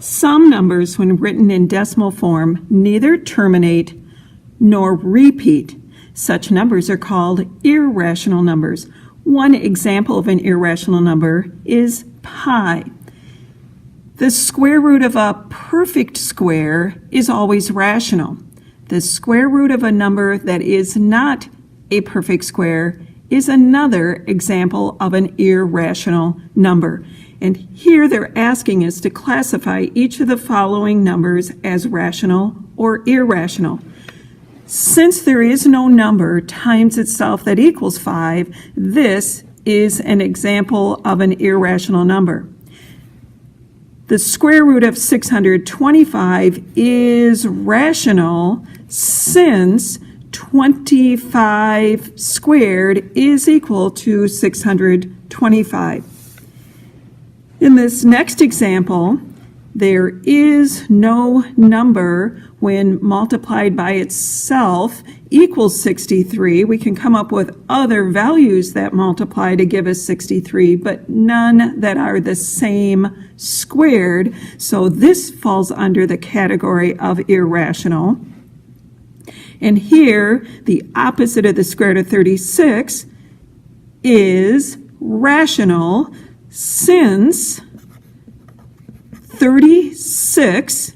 Some numbers, when written in decimal form, neither terminate nor repeat. Such numbers are called irrational numbers. One example of an irrational number is pi. The square root of a perfect square is always rational. The square root of a number that is not a perfect square is another example of an irrational number. And here they're asking us to classify each of the following numbers as rational or irrational. Since there is no number times itself that equals 5, this is an example of an irrational number. The square root of 625 is rational since 25 squared is equal to 625. In this next example, there is no number when multiplied by itself equals 63. We can come up with other values that multiply to give us 63, but none that are the same squared. So this falls under the category of irrational. And here, the opposite of the square root of 36 is rational, since 36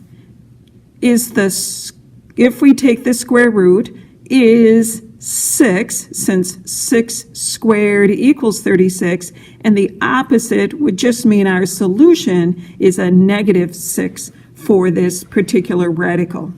is if we take the square root, is 6, since 6 squared equals 36, and the opposite would just mean our solution is a -6 for this particular radical.